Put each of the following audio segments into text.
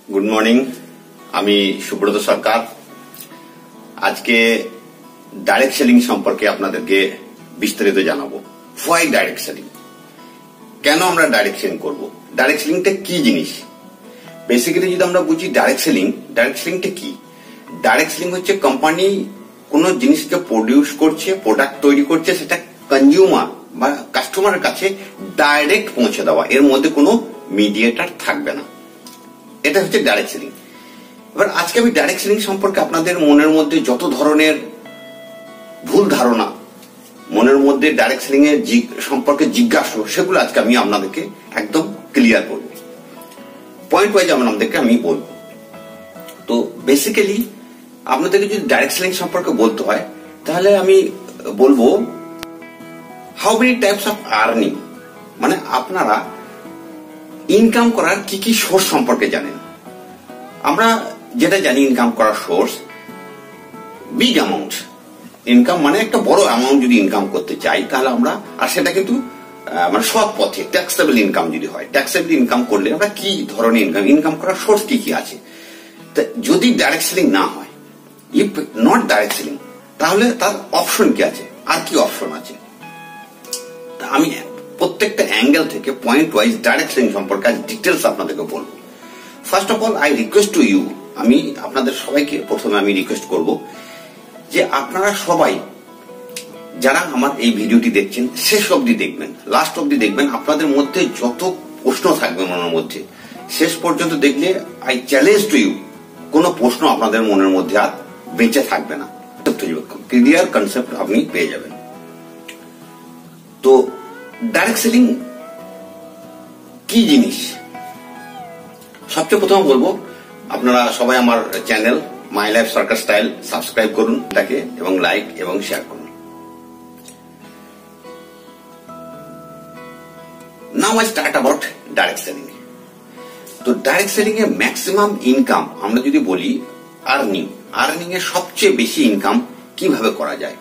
Good morning, আমি সুব্রত সরকার। আজকে direct selling সম্পর্কে আপনাদেরকে বিস্তারিত জানাবো। হোয়াই ডাইরেক্ট সেলিং, কেন আমরা ডাইরেক্ট সেলিং করব, ডাইরেক্ট সেলিংটা কি জিনিস। বেসিক্যালি যদি আমরা বুঝি ডাইরেক্ট সেলিংটা কি। ডাইরেক্ট সেলিং হচ্ছে কোম্পানি কোন জিনিসকে প্রডিউস করছে, প্রোডাক্ট তৈরি করছে, সেটা কনজিউমার বা কাস্টমারের কাছে ডাইরেক্ট পৌঁছে দেওয়া, এর মধ্যে কোনো মিডিয়েটর থাকবে না। এটা হচ্ছে ডাইরেক্ট সেলিং। এবার আজকে আমি ডাইরেক্ট সেলিং সম্পর্কে আপনাদের মনের মধ্যে যত ধরনের ভুল ধারণা, মনের মধ্যে ডাইরেক্ট সেলিং এর সম্পর্কে জিজ্ঞাসা, সেগুলো আজকে আমি আপনাদেরকে একদম ক্লিয়ার করব। পয়েন্ট ওয়াইজ আপনাদেরকে আমি বলবো। তো বেসিক্যালি আপনাদেরকে যদি ডাইরেক্ট সেলিং সম্পর্কে বলতে হয়, তাহলে আমি বলবো how many types of earning, মানে আপনারা ইনকাম করার কি কি সোর্স সম্পর্কে জানেন। আমরা যেটা জানি ইনকাম করার সোর্স বিগ অ্যামাউন্ট ইনকাম, মানে একটা বড় অ্যামাউন্ট যদি ইনকাম করতে চাই তাহলে আমরা, আর সেটা কিন্তু মানে সৎ পথে ট্যাক্সেবল ইনকাম যদি হয়, ট্যাক্সেবল ইনকাম করলে আমরা কি ধরনের ইনকাম করার সোর্স কি কি আছে। যদি ডাইরেক্ট সেলিং না হয়, ইফ নট ডাইরেক্ট সেলিং, তাহলে তার অপশন কি আছে, আর কি অপশন আছে। আমি প্রত্যেকটা অ্যাঙ্গেল থেকে পয়েন্ট ওয়াইজ ডাইরেক্ট সেলিং সম্পর্কে আজ ডিটেলস আপনাদেরকে বলবো। First of all I request to you, আমি আপনাদের সবাইকে প্রথমে আমি রিকোয়েস্ট করব যে আপনারা সবাই যারা আমার এই ভিডিওটি দেখছেন শেষ অবধি দেখবেন, লাস্ট অবধি দেখবেন। আপনাদের মধ্যে যত প্রশ্ন থাকবে মনের মধ্যে, শেষ পর্যন্ত দেখলে আই চ্যালেঞ্জ টু ইউ, কোনো প্রশ্ন আপনাদের মনের মধ্যে আর বেঁচে থাকবে না। ক্লিয়ার কনসেপ্ট আপনি পেয়ে যাবেন। তো ডাইরেক্ট সেলিং কি জিনিস, সবচেয়ে প্রথমে বলবো আপনারা সবাই আমার channel my life Sarkar style subscribe করুন তাকে, এবং লাইক এবং শেয়ার করুন। Now I start about direct selling. তো ডাইরেক্ট সেলিং এর ম্যাক্সিমাম ইনকাম আমরা যদি বলি আর্নিং এর সবচেয়ে বেশি ইনকাম কিভাবে করা যায়,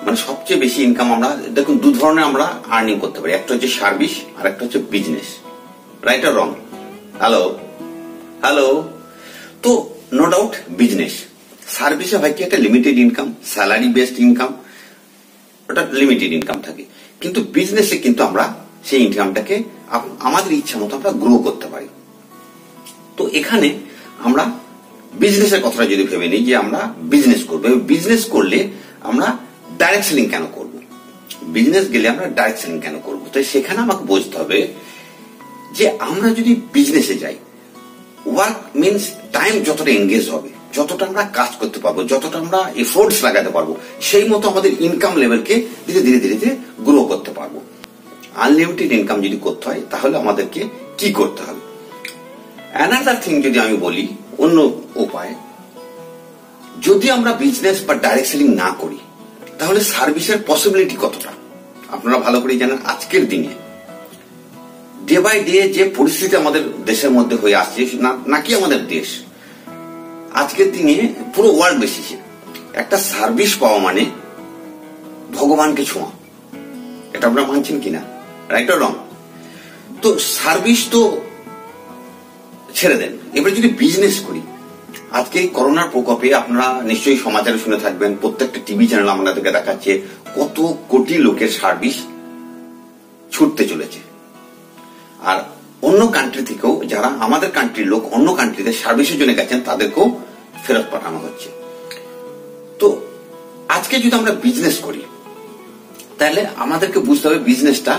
মানে সবচেয়ে বেশি ইনকাম আমরা দেখুন দু ধরনের আমরা আর্নিং করতে পারি। একটা হচ্ছে সার্ভিস আর একটা হচ্ছে business. Right or wrong? Hello. তো নো ডাউট বিজনেস, সার্ভিসে হয় কি একটা limited income, salary based income, ওটা লিমিটেড ইনকাম থাকে। কিন্তু বিজনেসে কিন্তু আমরা সেই ইনকামটাকে আমাদের ইচ্ছা মতো আমরা গ্রো করতে পারি। তো এখানে আমরা বিজনেসের কথাটা যদি ভেবে নিই যে আমরা বিজনেস করবো, বিজনেস করলে আমরা ডাইরেক্ট সেলিং কেন করব, বিজনেস গেলে আমরা ডাইরেক্ট সেলিং কেন করব। তো সেখানে আমাকে বুঝতে হবে যে আমরা যদি বিজনেসে যাই, ওয়ার্ক মিনস টাইম যতটা এনগেজ হবে, যতটা আমরা কাজ করতে পারবো, যতটা আমরা এফোর্টস লাগাতে পারবো, সেই মতো আমাদের ইনকাম লেভেলকে ধীরে ধীরে ধীরে ধীরে গ্রো করতে পারবো। আনলিমিটেড ইনকাম যদি করতে হয় তাহলে আমাদেরকে কি করতে হবে। অ্যানাদার থিং যদি আমি বলি, অন্য উপায়, যদি আমরা বিজনেস বা ডাইরেক্ট সেলিং না করি তাহলে সার্ভিসের পসিবিলিটি কতটা আপনারা ভালো করে জানেন। আজকের দিনে ডে বাই ডে যে পরিস্থিতি আমাদের দেশের মধ্যে হয়ে আসছে, নাকি আমাদের দেশ, আজকের দিনে পুরো ওয়ার্ল্ড বেসিসে একটা সার্ভিস পাওয়া মানে ভগবানকে ছোঁয়া। এটা আপনারা মানছেন কিনা? Right or wrong? তো সার্ভিস তো ছেড়ে দেন, এবার যদি বিজনেস করি, আজকে এই করোনার প্রকোপে আপনারা নিশ্চয়ই সমাচারে শুনে থাকবেন, প্রত্যেকটা টিভি চ্যানেল আমাদেরকে দেখাচ্ছে কত কোটি লোকের সার্ভিস ছুটতে চলেছে। আর অন্য কান্ট্রি থেকেও যারা আমাদের কান্ট্রির লোক অন্য কান্ট্রিতে সার্ভিসের জন্য গেছেন তাদেরকেও ফেরত পাঠানো হচ্ছে। তো আজকে যদি আমরা বিজনেস করি তাহলে আমাদেরকে বুঝতে হবে বিজনেসটা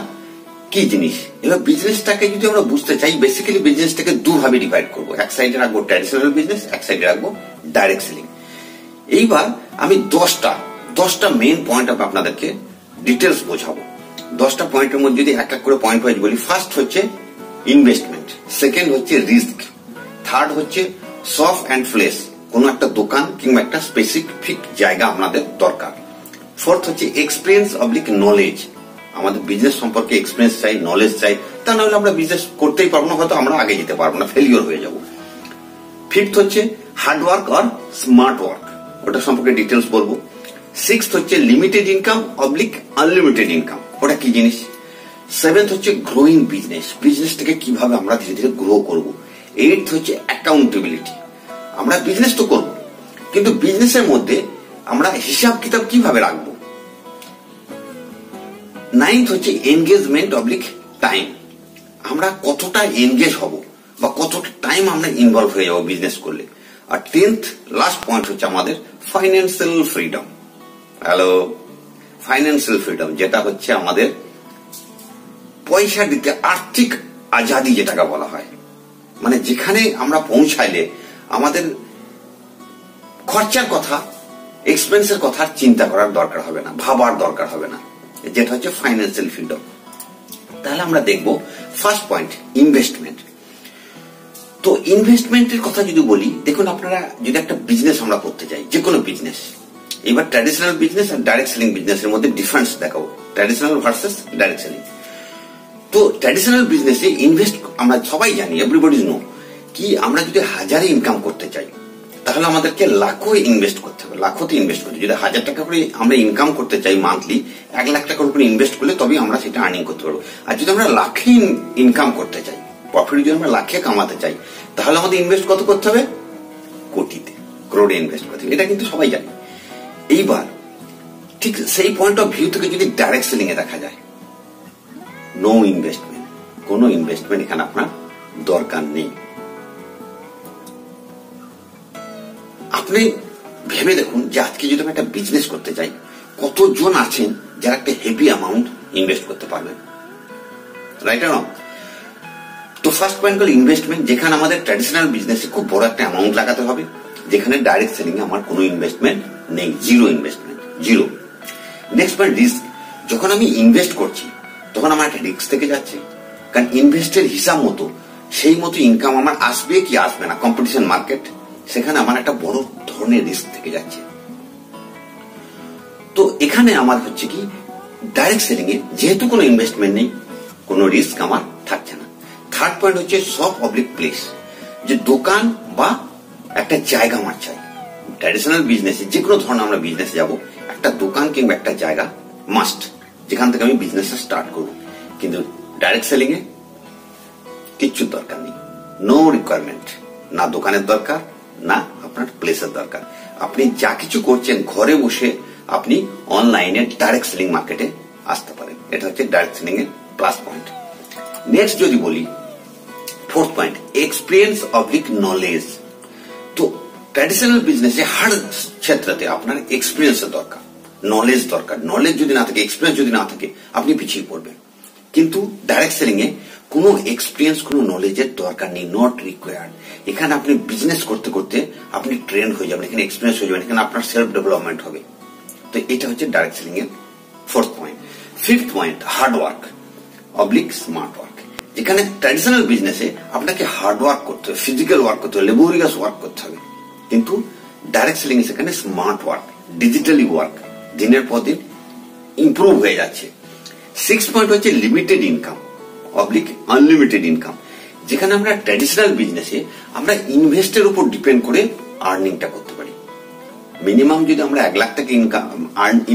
কি জিনিস। এবার বিজনেসটাকে যদি আমরা বুঝতে চাই, বেসিক্যালি বিজনেসটাকে দুভাবে ডিভাইড করবো। এক সাইডে রাখবো ট্র্যাডিশনাল বিজনেস, এক সাইডে রাখবো ডাইরেক্ট সেলিং। এইবার আমি 10টা মেইন পয়েন্ট আপনাদেরকে ডিটেলস বোঝাবো। 10টা পয়েন্টের মধ্যে যদি এক এক করে পয়েন্ট ওয়াইজ বলি, ফার্স্ট হচ্ছে ইনভেস্টমেন্ট, সেকেন্ড হচ্ছে রিস্ক, থার্ড হচ্ছে সফট অ্যান্ড ফ্লেশ, কোন একটা দোকান কিংবা একটা স্পেসিফিক জায়গা আমাদের দরকার, ফোর্থ হচ্ছে এক্সপিরিয়েন্স অবলিক নলেজ, আমাদের বিজনেস সম্পর্কে এক্সপিরিয়েন্স চাই, নলেজ চাই, তা না হলে আমরা বিজনেস করতেই পারবো না, হয়তো আমরা আগে যেতে পারবো না, ফেলিওর হয়ে যাব। ফিফথ হচ্ছে হার্ড ওয়ার্ক আর স্মার্ট ওয়ার্ক, ওটা সম্পর্কে ডিটেলস বলবো। সিক্সথ হচ্ছে limited income oblique unlimited income, ওটা কি জিনিস। সেভেন্থ হচ্ছে গ্রোয়িং বিজনেস, বিজনেসটাকে কিভাবে আমরা ধীরে ধীরে গ্রো করবো। এইট হচ্ছে অ্যাকাউন্টেবিলিটি। আমরা বিজনেস তো করব, কিন্তু বিজনেসের মধ্যে আমরা হিসাব কিতাব কিভাবে রাখবো। নাইন্থ হচ্ছে এনগেজমেন্ট অবলিক টাইম। আমরা কতটা এনগেজ হব বা কতটা টাইম আমরা ইনভলভ হয়ে যাবো বিজনেস করলে। আর 10th লাস্ট পয়েন্ট হচ্ছে আমাদের financial freedom. Hello, financial freedom যেটা হচ্ছে আমাদের পয়সা দিতে আর্থিক আজাদি যেটাকে বলা হয়, মানে যেখানে আমরা পৌঁছাইলে আমাদের খরচার কথা, এক্সপেন্সের কথা চিন্তা করার দরকার হবে না, ভাবার দরকার হবে না, যেটা হচ্ছে ফাইন্যান্সিয়াল ফ্রিডম। তাহলে আমরা দেখব ফার্স্ট পয়েন্ট ইনভেস্টমেন্ট। তো ইনভেস্টমেন্টের কথা যদি বলি, দেখুন আপনারা যদি একটা বিজনেস আমরা করতে চাই, যে কোনো বিজনেস, এবার ট্র্যাডিশনাল বিজনেস আর ডাইরেক্ট সেলিং বিজনেসের মধ্যে ডিফারেন্স দেখাবো, ট্র্যাডিশনাল ভার্সেস ডাইরেক্ট সেলিং। তো ট্র্যাডিশনাল বিজনেসে ইনভেস্ট আমরা সবাই জানি, এভরিবডি নো, কি আমরা যদি 1000 ইনকাম করতে চাই তাহলে আমাদেরকে লাখো ইনভেস্ট করতে হবে, লাখোতে ইনভেস্ট করতে। যদি 1000 টাকা করে আমরা ইনকাম করতে চাই মান্থলি, 1 লাখ টাকার উপরে ইনভেস্ট করলে তবেই আমরা সেটা আর্নিং করতে পারবো। আর যদি আমরা লাখে ইনকাম করতে চাই, প্রফিট যদি আমরা লাখে কামাতে চাই, তাহলে আমাদের ইনভেস্ট কত করতে হবে? কোটিতে, ক্রোড়ে ইনভেস্ট করতে হবে। এটা কিন্তু সবাই জানে। এইবার ঠিক সেই পয়েন্ট অফ ভিউ থেকে যদি ডাইরেক্ট সেলিং এ দেখা যায়, নো ইনভেস্টমেন্ট, কোনো ইনভেস্টমেন্ট এখানে আপনার দরকার নেই। আপনি ভেবে দেখুন যে আজকে যদি আমি একটা বিজনেস করতে চাই, কতজন আছেন যারা একটা হেভি অ্যামাউন্ট ইনভেস্ট করতে পারবেন, রাইট আর রং? তো ফার্স্ট পয়েন্ট হল ইনভেস্টমেন্ট, যেখানে আমাদের ট্র্যাডিশনাল বিজনেসে খুব বড় একটা অ্যামাউন্ট লাগাতে হবে, যেখানে ডাইরেক্ট সেলিং এ আমার কোনো ইনভেস্টমেন্ট নেই, zero investment, zero. Next point risk. যখন আমি ইনভেস্ট করছি তখন আমার একটা রিস্ক থেকে যাচ্ছে, কারণ ইনভেস্টের হিসাব মতো সেই মতো ইনকাম আমার আসবে কি আসবে না, কম্পিটিশন মার্কেট, সেখানে আমার একটা বড় ধরনের রিস্ক থেকে যাচ্ছে। তো এখানে আমার হচ্ছে কি ডাইরেক্ট সেলিং এ যেহেতু কোনো ইনভেস্টমেন্ট নেই, কোনো রিস্ক আমার থাকছে না। থার্ড পয়েন্ট হচ্ছে শপ অবলিক প্লেস, যে দোকান বা একটা জায়গা আমার চাই। ট্র্যাডিশনাল বিজনেসে যে কোনো ধরনের আমরা বিজনেসে যাব, একটা দোকান কিংবা একটা জায়গা মাস্ট, যেখান থেকে আমি বিজনেসটা স্টার্ট করব। কিন্তু ডাইরেক্ট সেলিং এ কিচ্ছু দরকার নেই, নো রিকোয়ারমেন্ট, না দোকানের দরকার, না আপনার প্লেসের দরকার। আপনি যা কিছু করছেন ঘরে বসে আপনি অনলাইনে ডাইরেক্ট সেলিং মার্কেটে আসতে পারেন। এটা হচ্ছে ডাইরেক্ট সেলিং এর প্লাস পয়েন্ট। নেক্সট যদি বলি fourth point, experience oblique knowledge. তো ট্র্যাডিশনাল বিজনেসে হার ক্ষেত্রে আপনার এক্সপিরিয়েন্সের দরকার, নলেজ দরকার। নলেজ যদি না থাকে, এক্সপিরিয়েন্স যদি না থাকে, আপনি পিছিয়ে পড়বেন। কিন্তু ডাইরেক্ট সেলিং এ কোনো এক্সপিরিয়েন্স, কোনো নলেজের দরকার নেই, নট রিকোয়ার্ড। এখানে আপনি বিজনেস করতে করতে আপনি ট্রেন্ড হয়ে যাবেন, এখানে এক্সপিরিয়েন্স হয়ে যাবেন, এখানে আপনার সেলফ ডেভেলপমেন্ট হবে। তো এটা হচ্ছে ডাইরেক্ট সেলিং এর fourth point. Fifth point, hard work oblique smart work. যেখানে ট্র্যাডিশনাল বিজনেসে আপনাকে হার্ড ওয়ার্ক করতে হবে, ফিজিক্যাল ওয়ার্ক করতে হবে, লেবোরিয়াস ওয়ার্ক করতে হবে। কিন্তু ডাইরেক্ট সেলিং এ সেখানে স্মার্ট ওয়ার্ক, ডিজিটালি ওয়ার্ক, দিনের পর দিন ইম্প্রুভ হয়ে যাচ্ছে। সিক্স পয়েন্ট হচ্ছে limited income oblique unlimited income. যেখানে আমরা ট্র্যাডিশনাল বিজনেসে আমরা ইনভেস্টের উপর ডিপেন্ড করে আর্নিংটা করতে পারি। মিনিমাম যদি আমরা 1 লাখ টাকা ইনকাম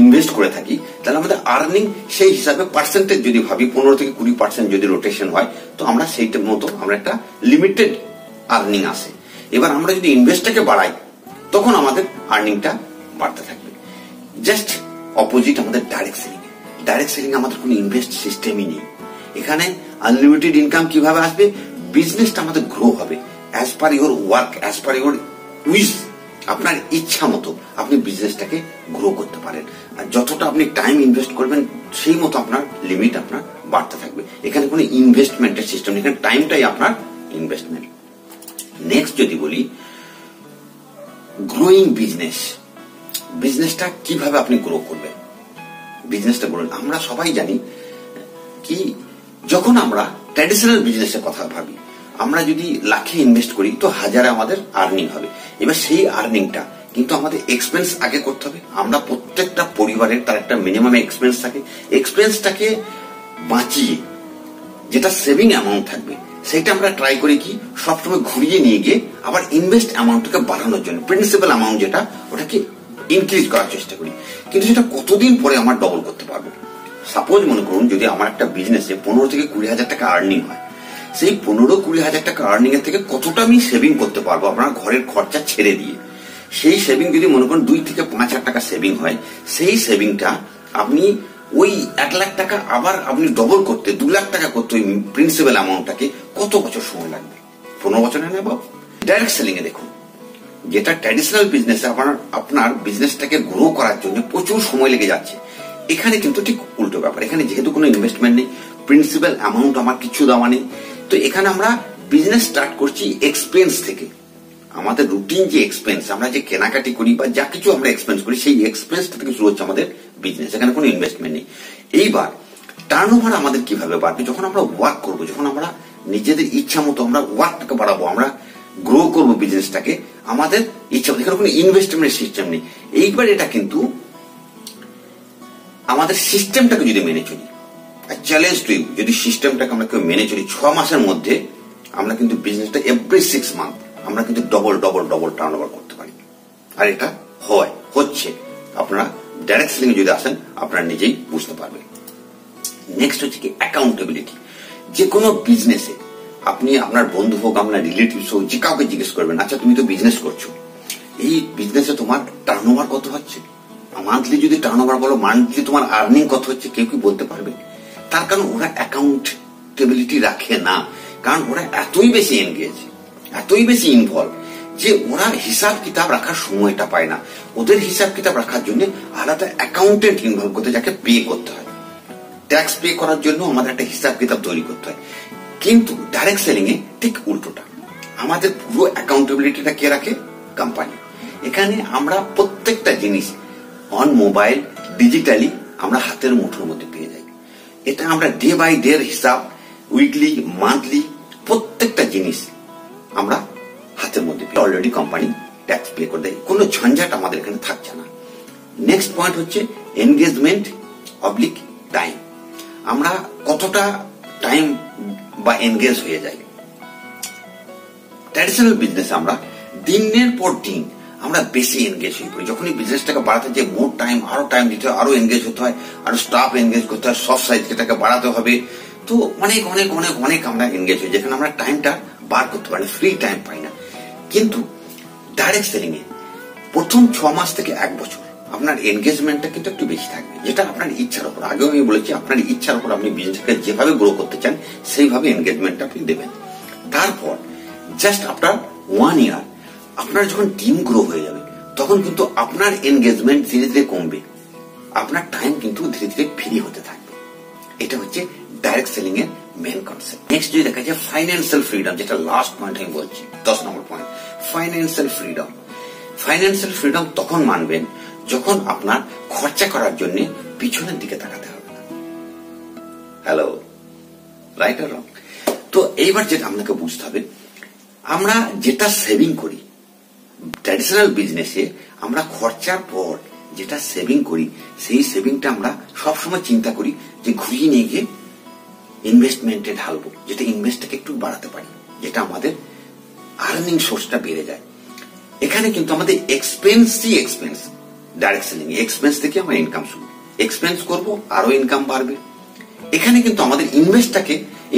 ইনভেস্ট করে থাকি, তাহলে আমাদের আর্নিং সেই হিসাবে পার্সেন্টেজ যদি ভাবি 15 থেকে 20% যদি রোটেশন হয়, তো আমরা সেইটার মতো আমরা একটা লিমিটেড আর্নিং আসে। এবার আমরা যদি ইনভেস্টটাকে বাড়াই, তখন আমাদের আর্নিংটা বাড়তে থাকবে। জাস্ট অপোজিট আমাদের ডাইরেক্ট সেলিং। ডাইরেক্ট সেলিং আমাদের কোনো ইনভেস্ট সিস্টেমই নেই। এখানে আনলিমিটেড ইনকাম কিভাবে আসবে? বিজনেসটা আমাদের গ্রো হবে as per your work, as per your wish. আপনার ইচ্ছা মতো আপনি বিজনেসটাকে গ্রো করতে পারেন। আর যতটা আপনি টাইম ইনভেস্ট করবেন, সেই মতো আপনার লিমিট আপনার বাড়তে থাকবে। এখানে কোনো ইনভেস্টমেন্টের সিস্টেম নেই, এখানে টাইমটাই আপনার ইনভেস্টমেন্ট। নেক্সট যদি বলি গ্রোয়িং বিজনেস, বিজনেসটা কিভাবে আপনি গ্রো করবেন, বিজনেসটা গ্রো। আমরা সবাই জানি কি যখন আমরা ট্র্যাডিশনাল বিজনেসের কথা ভাবি, আমরা যদি লাখে ইনভেস্ট করি তো 1000-এ আমাদের আর্নিং হবে। এবার সেই আর্নিংটা কিন্তু আমাদের এক্সপেন্স আগে করতে হবে। আমরা প্রত্যেকটা পরিবারের তার একটা মিনিমাম এক্সপেন্স থাকে, এক্সপেন্সটাকে বাঁচিয়ে যেটা সেভিং অ্যামাউন্ট থাকবে সেটা আমরা ট্রাই করি কি সবসময় ঘুরিয়ে নিয়ে গিয়ে আবার ইনভেস্ট অ্যামাউন্টটাকে বাড়ানোর জন্য, প্রিন্সিপাল অ্যামাউন্ট যেটা ওটাকে ইনক্রিজ করার চেষ্টা করি। কিন্তু সেটা কতদিন পরে আমার ডবল করতে পারবো? সাপোজ মনে করুন যদি আমার একটা বিজনেসে 15 থেকে 20 হাজার টাকা আর্নিং হয়, সেই 15-20 হাজার টাকা আর্নিং এর থেকে কতটা আমি সেভিং করতে পারবো আপনার ঘরের খরচা ছেড়ে দিয়ে। সেই সেভিং যদি মনে করেন 2 থেকে 5 হাজার টাকা সেভিং হয়, সেই সেভিংটা আপনি ওই 1 লাখ টাকা আবার আপনি ডবল করতে 2 লাখ টাকা করতে ওই প্রিন্সিপাল অ্যামাউন্টটাকে কত বছর সময় লাগবে? 15 বছরে নেব। ডাইরেক্ট সেলিং এ দেখুন, যেটা ট্র্যাডিশনাল বিজনেসে আপনার বিজনেসটাকে গ্রো করার জন্য প্রচুর সময় লেগে যাচ্ছে, এখানে কিন্তু ঠিক উল্টো ব্যাপার। এখানে যেহেতু কোনো ইনভেস্টমেন্ট নেই, প্রিন্সিপাল অ্যামাউন্ট আমার কিছু দেওয়া নেই, তো এখানে আমরা বিজনেস স্টার্ট করছি এক্সপেন্স থেকে। আমাদের রুটিন যে এক্সপেন্স, আমরা যে কেনাকাটি করি বা যা কিছু আমরা এক্সপেন্স করি, সেই এক্সপেন্সটা থেকে শুরু হচ্ছে আমাদের বিজনেস। এখানে কোনো ইনভেস্টমেন্ট নেই। এইবার টার্নওভার আমাদের কিভাবে বাড়বে? যখন আমরা ওয়ার্ক করবো, যখন আমরা নিজেদের ইচ্ছা মতো আমরা ওয়ার্কটাকে বাড়াবো, আমরা গ্রো করবো বিজনেসটাকে আমাদের ইচ্ছা মতো, এখানে কোনো ইনভেস্টমেন্ট সিস্টেম নেই। এইবার এটা কিন্তু আমাদের সিস্টেমটাকে যদি মেনে চলি, চ্যালেঞ্জ টু ইউ, যদি সিস্টেমটাকে আমরা কেউ মেনে চলি, 6 মাসের মধ্যে আমরা কিন্তু বিজনেসটা এভরি 6 মান্থ আমরা কিন্তু ডবল টার্নওভার করতে পারি। আর এটা হচ্ছে। আপনারা ডাইরেক্ট সেলিং এ যদি আসেন আপনারা নিজেই বুঝতে পারবেন। নেক্সট হচ্ছে কি অ্যাকাউন্টেবিলিটি। যে কোনো বিজনেসে আপনি আপনার বন্ধু হোক, আপনার রিলেটিভস হোক, যে কাউকে জিজ্ঞেস করবেন, আচ্ছা তুমি তো বিজনেস করছো, এই বিজনেসে তোমার টার্নওভার কত হচ্ছে? মান্থলি যদি টার্নওভার বলো, মান্থলি তোমার আর্নিং কত হচ্ছে, কেউ কি বলতে পারবে? তার কারণ ওরা অ্যাকাউন্টেবিলিটি রাখে না। কারণ ওরা এতই বেশি এনগেজ, এতই বেশি ইনভলভ যে ওরা হিসাব কিতাব রাখার সময়টা পায় না। ওদের হিসাব কিতাব রাখার জন্য আলাদা অ্যাকাউন্টেন্ট ইনভলভ করতে, যাকে পে করতে হয়। ট্যাক্স পে করার জন্য আমাদের একটা হিসাব কিতাব তৈরি করতে হয়। কিন্তু ডাইরেক্ট সেলিং এ ঠিক উল্টোটা, আমাদের পুরো অ্যাকাউন্টেবিলিটিটা কে রাখে? কোম্পানি। এখানে আমরা প্রত্যেকটা জিনিস অন মোবাইল ডিজিটালি আমরা হাতের মুঠোর মধ্যে পেয়ে যাই। এটা আমরা ডে বাই ডে হিসাব, উইকলি, মান্থলি, প্রত্যেকটা জিনিস আমরা হাতের মধ্যে পেয়ে। অলরেডি কোম্পানি ট্যাক্স পে করে দেয়, কোনো ঝঞ্ঝাট আমাদের এখানে থাকছে না। নেক্সট পয়েন্ট হচ্ছে এনগেজমেন্ট অবলিক টাইম। আমরা কতটা টাইম বা এনগেজ হয়ে যাই। ট্র্যাডিশনাল বিজনেস আমরা দিনের পর দিন আমরা বেশি এনগেজ হয়ে পড়ি। যখনই বিজনেসটাকে বাড়াতে যে মোর টাইম, আরো টাইম দিতে হয়, আরো এনগেজ হতে হয়, আরো স্টাফ এনগেজ করতে হয়, সব সাইজটাকে বাড়াতে হবে, তো অনেক অনেক অনেক অনেক আমরা এনগেজ হই, যেখানে আমরা টাইমটা বার করতে পারি, ফ্রি টাইম পাই না। কিন্তু ডাইরেক্ট সেলিং এ প্রথম 6 মাস থেকে 1 বছর আপনার এনগেজমেন্টটা কিন্তু একটু বেশি থাকবে, যেটা আপনার ইচ্ছার উপর। আগেও আমি বলেছি, আপনার ইচ্ছার উপর আপনি বিজনেসকে যেভাবে গ্রো করতে চান সেইভাবে এনগেজমেন্টটা আপনি দেবেন। তারপর জাস্ট আফটার 1 ইয়ার আপনার যখন টিম গ্রো হয়ে যাবে, তখন কিন্তু আপনার এনগেজমেন্ট ধীরে ধীরে কমবে, আপনার টাইম কিন্তু ধীরে ধীরে ফ্রি হতে থাকবে। এটা হচ্ছে ডাইরেক্ট সেলিং এর মেন কনসেপ্ট। নেক্সট যদি দেখা যায় ফাইন্যান্সিয়াল ফ্রিডম, যেটা লাস্ট পয়েন্ট আমি বলছি, 10 number point, financial freedom. Financial freedom তখন মানবেন যখন আপনার খরচা করার জন্য পিছনের দিকে তাকাতে হবে না। হ্যালো, রাইট আর রং? তো এইবার যেটা আপনাকে বুঝতে হবে, আমরা যেটা সেভিং করি ট্র্যাডিশনাল বিজনেসে, আমরা খরচার পর যেটা সেভিং করি, সেই সেভিংটা আমরা সবসময় চিন্তা করি যে ঘুরিয়ে নিয়ে গিয়ে ইনভেস্টমেন্টে ঢালবো, যেটা ইনভেস্টটাকে একটু বাড়াতে পারি, যেটা আমাদের আর্নিং সোর্সটা বেড়ে যায়। এখানে কিন্তু আমাদের এক্সপেন্স ডাইরেক্ট সেলিং এক্সপেন্স থেকে আমার ইনকাম শুরু, এক্সপেন্স করব আরো ইনকাম বাড়বে। এখানে কিন্তু আমাদের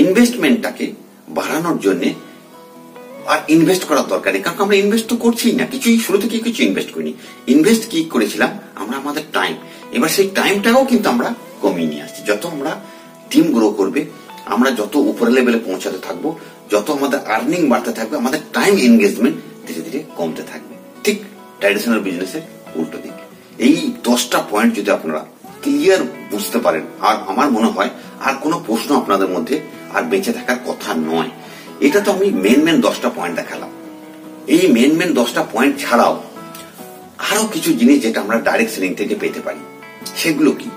ইনভেস্টমেন্টটাকে বাড়ানোর জন্য আর ইনভেস্ট করার দরকার নেই, কারণ আমরা ইনভেস্ট তো করছি না, কিছুই শুরু থেকে কিছু ইনভেস্ট করিনি। ইনভেস্ট কি করেছিলাম আমরা? আমাদের টাইম। এবার সেই টাইমটাও কিন্তু আমরা কমিয়ে নিয়ে আসছি। যত আমরা টিম গ্রো করবে, আমরা যত উপরের লেভেলে পৌঁছাতে থাকবো, যত আমাদের আর্নিং বাড়তে থাকবে, আমাদের টাইম এনগেজমেন্ট ধীরে ধীরে কমতে থাকবে। ঠিক ট্র্যাডিশনাল বিজনেসের উল্টো দিক। এই 10টা পয়েন্ট যদি আপনারা ক্লিয়ার বুঝতে পারেন, আর আমার মনে হয় আর কোনো প্রশ্ন আপনাদের মধ্যে আর বেঁচে থাকার কথা নয়। এটা তো আমি মেন 10টা পয়েন্ট দেখালাম। এই মেন 10টা পয়েন্ট ছাড়াও আরো কিছু জিনিস যেটা আমরা ডাইরেক্ট সেলিং থেকে পেতে পারি, সেগুলো কি?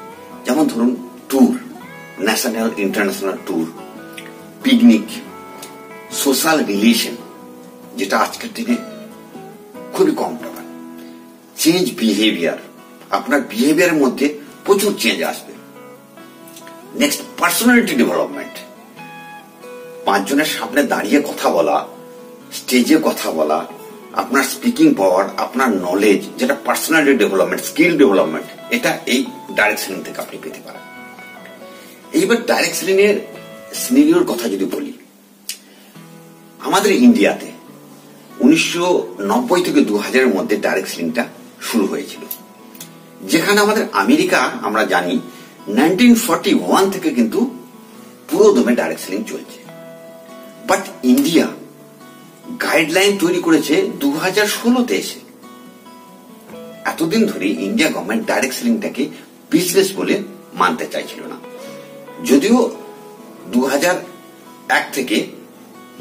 যেমন ধরুন tour, national international tour, picnic, social relation, যেটা আজকের দিনে খুবই কম টাকা। চেঞ্জ বিহেভিয়ার, আপনার বিহেভিয়ারের মধ্যে প্রচুর চেঞ্জ আসবে। নেক্সট পার্সোনালিটি ডেভেলপমেন্ট, 5 জনের সামনে দাঁড়িয়ে কথা বলা, স্টেজে কথা বলা, আপনার স্পিকিং পাওয়ার, আপনার নলেজ, যেটা পার্সোনালিটি ডেভেলপমেন্ট, স্কিল ডেভেলপমেন্ট, এটা এই ডাইরেক্ট সেলিং থেকে আপনি পেতে পারেন। এইবার ডাইরেক্ট সেলিং এর সিনারিওর কথা যদি বলি, আমাদের ইন্ডিয়াতে 1990 থেকে 2000 এর মধ্যে ডাইরেক্ট সেলিংটা শুরু হয়েছিল, যেখানে আমাদের আমেরিকা আমরা জানি 1941 থেকে কিন্তু পুরো দমে ডাইরেক্ট সেলিং চলছে। বাট ইন্ডিয়া গাইডলাইন তৈরি করেছে 2016-তে এসে। এতদিন ধরে ইন্ডিয়া গভর্নমেন্ট ডাইরেক্ট সেলিংটাকে বিজনেস বলে মানতে চাইছিল না, যদিও 2001 থেকে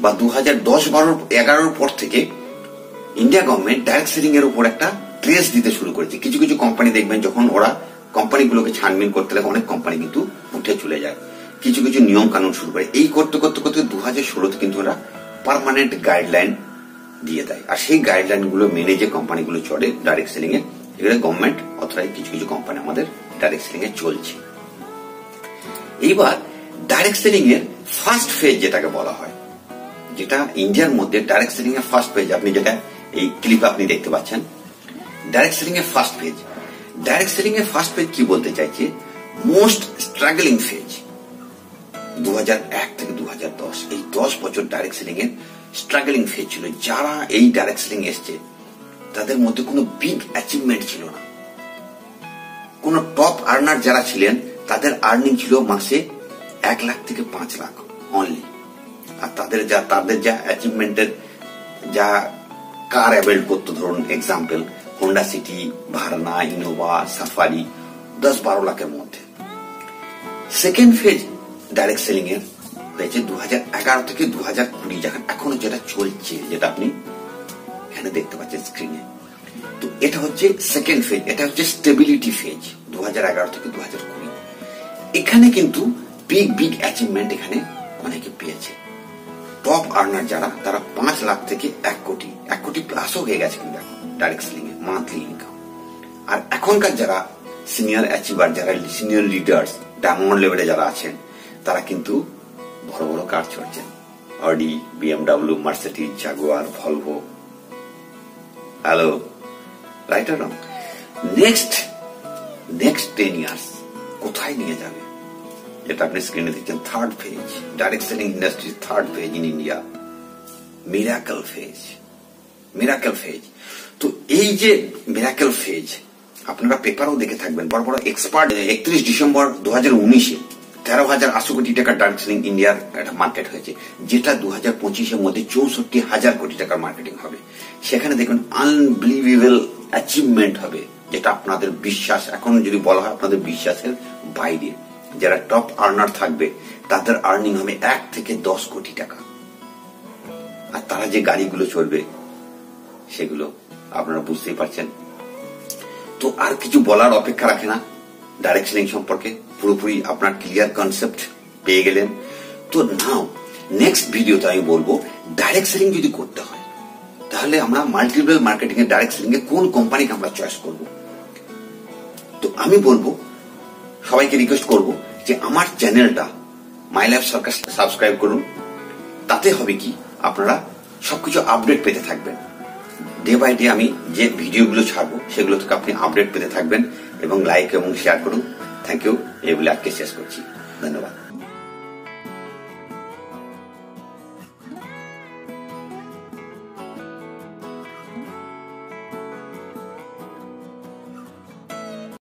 বা 2010-11 পর থেকে ইন্ডিয়া গভর্নমেন্ট ডাইরেক্ট সেলিং এর উপর একটা ট্রেস দিতে শুরু করেছে। কিছু কিছু কোম্পানি দেখবেন যখন ওরা কোম্পানিগুলোকে ছানবিন করতে লাগে, অনেক কোম্পানি কিন্তু উঠে চলে যায়, কিছু কিছু নিয়ম কানুন শুরু করে। এই করতে করতে করতে 2016-তে কিন্তু ওরা পার্মানেন্ট গাইডলাইন দিয়ে দেয়, আর সেই গাইডলাইন গুলো মেনে যে কোম্পানিগুলো চলে ডাইরেক্ট সেলিং এ, এগুলো গভর্নমেন্ট অথরাইজ কিছু কিছু কোম্পানি আমাদের ডাইরেক্ট সেলিং এ চলছে। এইবার ডাইরেক্ট সেলিং এর ফার্স্ট ফেজ যেটাকে বলা হয়, যেটা ইন্ডিয়ার মধ্যে ডাইরেক্ট সেলিং এর ফার্স্ট ফেজ, আপনি যেটা এই ক্লিপে আপনি দেখতে পাচ্ছেন, ডাইরেক্ট সেলিং এর ফার্স্ট ফেজ। ডাইরেক্ট সেলিং এর ফার্স্ট ফেজ কি বলতে চাইছে, মোস্ট স্ট্রাগলিং ফেজ। 2001 থেকে 2010 এই 10 বছর ডাইরেক্ট সেলিং এর স্ট্রাগলিং ফেজ ছিল। যারা এই ডাইরেক্ট সেলিং এসছে তাদের মধ্যে কোনো বিগ অ্যাচিভমেন্ট ছিল না। কোন টপ আর্নার যারা ছিলেন তাদের আর্নিং ছিল মাসে 1 লাখ থেকে 5 লাখ অনলি। আর তাদের যা অ্যাচিভমেন্টের যা কার অ্যাভেল করতো, ধরুন example Honda City, Verna, Innova, Safari 10-12 লাখের মধ্যে। সেকেন্ড ফেজ ডাইরেক্ট সেলিং এর হয়েছে 2011 থেকে 2020, যখন এখনো যেটা চলছে, যেটা আপনি এখানে দেখতে পাচ্ছেন স্ক্রিনে। তো এটা হচ্ছে সেকেন্ড ফেজ, এটা হচ্ছে স্টেবিলিটি ফেজ 2011 থেকে 2020। এখানে কিন্তু বিগ অ্যাচিভমেন্ট এখানে অনেকে পেয়েছে। টপ আর্নার যারা, তারা 5 লাখ থেকে 1 কোটি প্লাসও হয়ে গেছে কিন্তু এখন ডাইরেক্ট সেলিং এ মান্থলি ইনকাম। আর এখনকার যারা সিনিয়র অ্যাচিভার, যারা সিনিয়র লিডার্স, ডায়মন্ড লেভেলে যারা আছেন, তারা কিন্তু বড় বড় কার চড়ছেন, Audi, BMW, Mercedes, Jaguar, Volvo. Hello, right or wrong? Next 10 years কোথায় নিয়ে যাবে, যেটা আপনি স্ক্রিনে দেখছেন, third phase direct selling industry, third phase in India, miracle phase. তো এই যে মিরাকল ফেজ, আপনারা পেপারও দেখে থাকবেন, বড় বড় এক্সপার্ট 31 ডিসেম্বর 2019-এ 13,800 কোটি টাকার ডাইরেক্ট সেলিং ইন্ডিয়ার একটা মার্কেট হয়েছে, যেটা 2025-এর মধ্যে 64,000 কোটি টাকার মার্কেটিং হবে। সেখানে দেখবেন আনবিলিভেবল অ্যাচিভমেন্ট হবে, যেটা আপনাদের বিশ্বাস, এখন যদি বলা হয় আপনাদের বিশ্বাসের বাইরে। যারা টপ আর্নার থাকবে তাদের আর্নিং হবে 1 থেকে 10 কোটি টাকা। আর তারা যে গাড়িগুলো চলবে সেগুলো আপনারা বুঝতেই পারছেন। তো আর কিছু বলার অপেক্ষা রাখে না ডাইরেক্ট সেলিং সম্পর্কে, পুরোপুরি আপনার ক্লিয়ার কনসেপ্ট পেয়ে গেলেন। তো নাও নেক্সট ভিডিওতে আমি বলবো ডাইরেক্ট সেলিং যদি করতে হয় তাহলে আমরা মাল্টিলেভেল মার্কেটিং এর ডাইরেক্ট সেলিং এ কোন কোম্পানিকে আমরা চয়েস করব। তো আমি বলবো, সবাইকে রিকোয়েস্ট করব যে আমার চ্যানেলটা মাই লাইফ সার্কাস সাবস্ক্রাইব করুন। তাতে হবে কি, আপনারা সবকিছু আপডেট পেতে থাকবেন। ডে বাই ডে আমি যে ভিডিওগুলো ছাড়বো সেগুলো থেকে আপনি আপডেট পেতে থাকবেন, এবং লাইক এবং শেয়ার করুন। Thank you. এই বলে আজকে শেষ করছি। ধন্যবাদ।